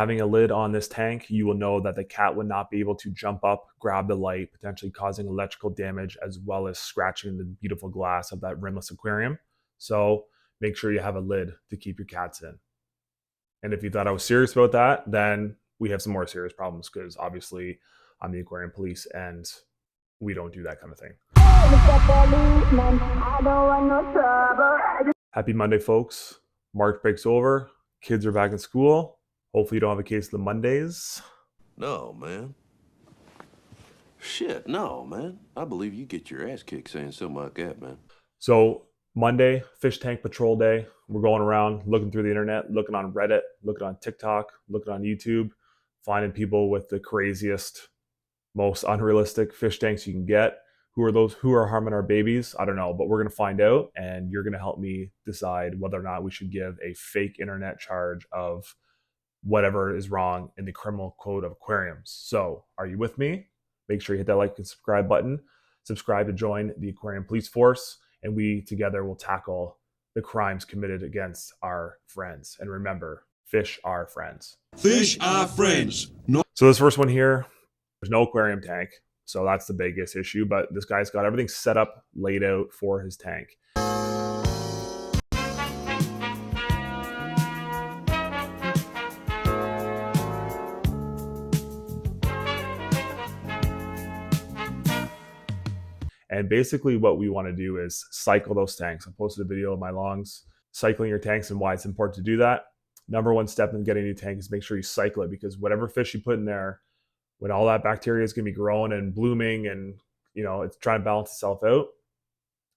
having a lid on this tank, you will know that the cat would not be able to jump up, grab the light, potentially causing electrical damage as well as scratching the beautiful glass of that rimless aquarium. So make sure you have a lid to keep your cats in. And if you thought I was serious about that, then we have some more serious problems because obviously I'm the aquarium police and we don't do that kind of thing. Happy Monday, folks. March breaks over. Kids are back in school. Hopefully you don't have a case of the Mondays. No, man. Shit, no, man. I believe you get your ass kicked saying something like that, man. So Monday, fish tank patrol day. We're going around looking through the internet, looking on Reddit, looking on TikTok, looking on YouTube, finding people with the craziest, most unrealistic fish tanks you can get. Who are those who are harming our babies? I don't know, but we're going to find out, and you're going to help me decide whether or not we should give a fake internet charge of whatever is wrong in the criminal code of aquariums. So are you with me? Make sure you hit that like and subscribe button. Subscribe to join the aquarium police force, and we together will tackle the crimes committed against our friends. And remember, fish are friends. Fish are friends. No. So this first one here, there's no aquarium tank. So that's the biggest issue, but this guy's got everything set up, laid out for his tank. And basically what we want to do is cycle those tanks. I posted a video of my longs cycling your tanks and why it's important to do that. Number one step in getting a new tank is make sure you cycle it, because whatever fish you put in there, when all that bacteria is going to be growing and blooming and, you know, it's trying to balance itself out,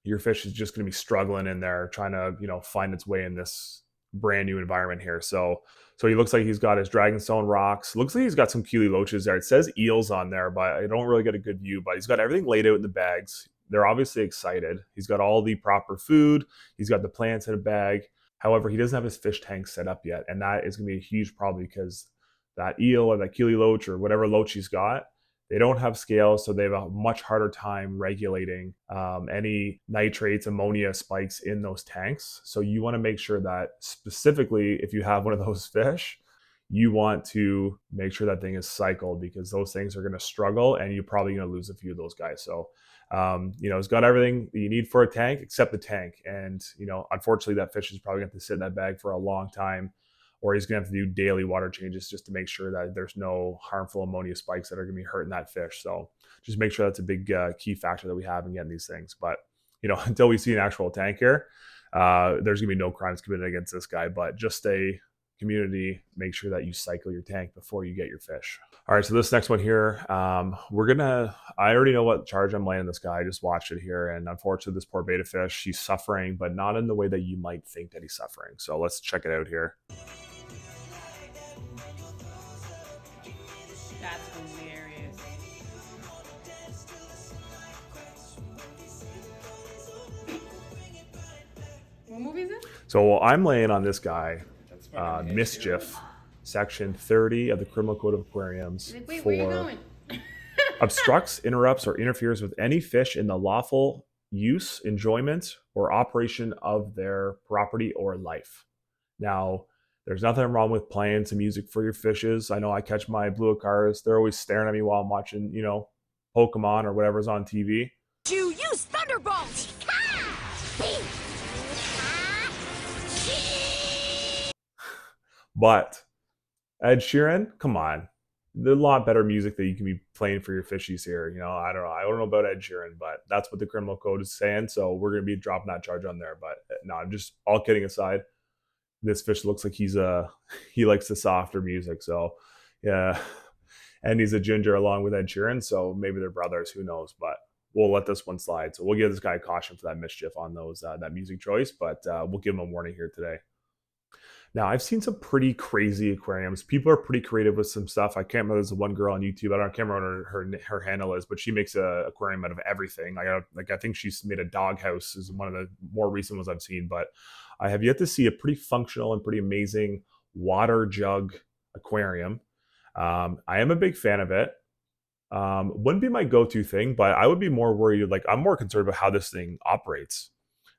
your fish is just going to be struggling in there trying to, you know, find its way in this brand new environment here. So he looks like he's got his dragonstone rocks. Looks like he's got some keely loaches there. It says eels on there, but I don't really get a good view. But he's got everything laid out in the bags. They're obviously excited. He's got all the proper food. He's got the plants in a bag. However, he doesn't have his fish tank set up yet. And that is going to be a huge problem because that eel or that keely loach or whatever loach he's got, they don't have scales, so they have a much harder time regulating any nitrates, ammonia spikes in those tanks. So you want to make sure that specifically if you have one of those fish, you want to make sure that thing is cycled, because those things are going to struggle and you're probably going to lose a few of those guys. So, you know, it's got everything that you need for a tank except the tank. And, you know, unfortunately that fish is probably going to have to sit in that bag for a long time, or he's going to have to do daily water changes just to make sure that there's no harmful ammonia spikes that are going to be hurting that fish. So just make sure that's a big key factor that we have in getting these things. But, you know, until we see an actual tank here, there's going to be no crimes committed against this guy. But just a community, make sure that you cycle your tank before you get your fish. All right, so this next one here, I already know what charge I'm laying this guy. I just watched it here, and unfortunately this poor betta fish, he's suffering, but not in the way that you might think that he's suffering. So let's check it out here. That's hilarious. What movie is it? So I'm laying on this guy, Mischief, Section 30 of the Criminal Code of Aquariums, Wait, where are you going? obstructs, interrupts, or interferes with any fish in the lawful use, enjoyment, or operation of their property or life. Now, there's nothing wrong with playing some music for your fishes. I know I catch my blue acars. They're always staring at me while I'm watching, you know, Pokemon or whatever's on TV. You use Thunderbolt! But Ed Sheeran, come on. There's a lot better music that you can be playing for your fishies here. You know, I don't know. I don't know about Ed Sheeran, but that's what the criminal code is saying. So we're going to be dropping that charge on there. But no, I'm just all kidding aside. This fish looks like he likes the softer music. So yeah, and he's a ginger along with Ed Sheeran. So maybe they're brothers, who knows, but we'll let this one slide. So we'll give this guy a caution for that Mischief on those, that music choice, but we'll give him a warning here today. Now, I've seen some pretty crazy aquariums. People are pretty creative with some stuff. I can't remember, there's one girl on YouTube. I can't remember what her handle is, but she makes an aquarium out of everything. I think she's made a doghouse is one of the more recent ones I've seen, but I have yet to see a pretty functional and pretty amazing water jug aquarium. I am a big fan of it. Wouldn't be my go-to thing, but I would be more worried. Like, I'm more concerned about how this thing operates.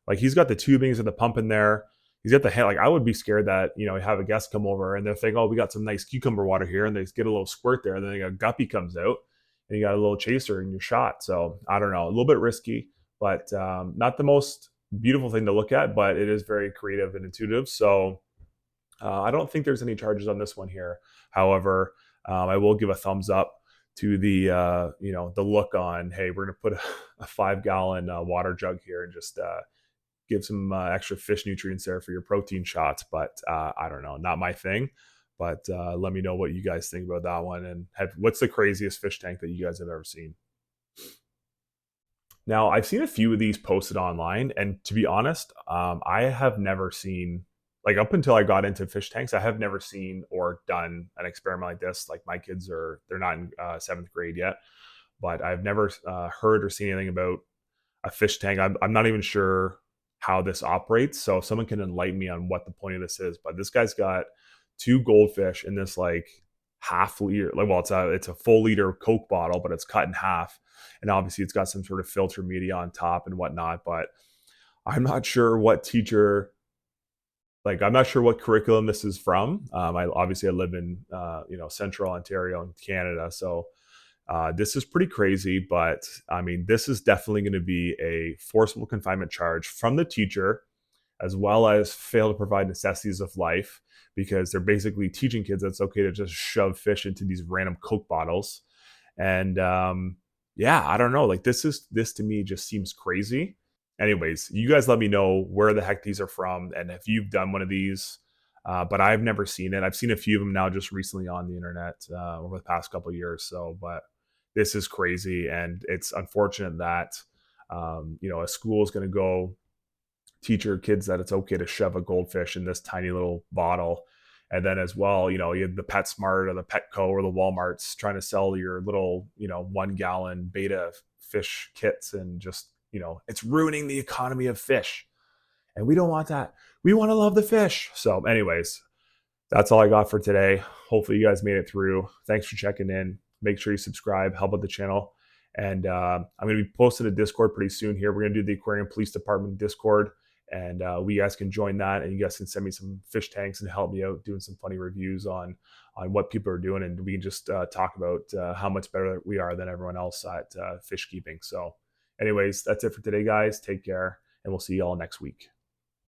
Like, he's got the tubings and the pump in there. he's got the hand. Like I would be scared that, you know, you have a guest come over and they're thinking, oh, we got some nice cucumber water here, and they get a little squirt there, and then a guppy comes out, and you got a little chaser and you're shot. So I don't know, a little bit risky, but not the most beautiful thing to look at, but it is very creative and intuitive. So I don't think there's any charges on this one here. However, I will give a thumbs up to the you know, the look on, hey, we're gonna put a 5-gallon water jug here and just give some extra fish nutrients there for your protein shots. But I don't know, not my thing. But let me know what you guys think about that one, and what's the craziest fish tank that you guys have ever seen. Now, I've seen a few of these posted online, and to be honest, I have never seen, like up until I got into fish tanks, I have never seen or done an experiment like this. Like my kids they're not in 7th grade yet, but I've never heard or seen anything about a fish tank. I'm not even sure how this operates. So if someone can enlighten me on what the point of this is, but this guy's got 2 goldfish in this like half liter, like, well, it's a full liter Coke bottle, but it's cut in half. And obviously it's got some sort of filter media on top and whatnot, but I'm not sure what teacher, like, I'm not sure what curriculum this is from. I live in, you know, central Ontario in Canada. So this is pretty crazy, but I mean, this is definitely going to be a forcible confinement charge from the teacher, as well as fail to provide necessities of life, because they're basically teaching kids that it's okay to just shove fish into these random Coke bottles. And yeah, I don't know. Like this to me just seems crazy. Anyways, you guys let me know where the heck these are from and if you've done one of these. But I've never seen it. I've seen a few of them now just recently on the internet over the past couple of years. So, but this is crazy, and it's unfortunate that you know, a school is going to go teach your kids that it's okay to shove a goldfish in this tiny little bottle. And then as well, you know, you have the PetSmart or the Petco or the Walmarts trying to sell your little, you know, 1-gallon beta fish kits, and just, you know, it's ruining the economy of fish. And we don't want that. We want to love the fish. So anyways, that's all I got for today. Hopefully you guys made it through. Thanks for checking in. Make sure you subscribe, help out the channel. And I'm going to be posting a Discord pretty soon here. We're going to do the Aquarium Police Department Discord. And we guys can join that, and you guys can send me some fish tanks and help me out doing some funny reviews on what people are doing. And we can just talk about how much better we are than everyone else at fish keeping. So anyways, that's it for today, guys. Take care, and we'll see you all next week.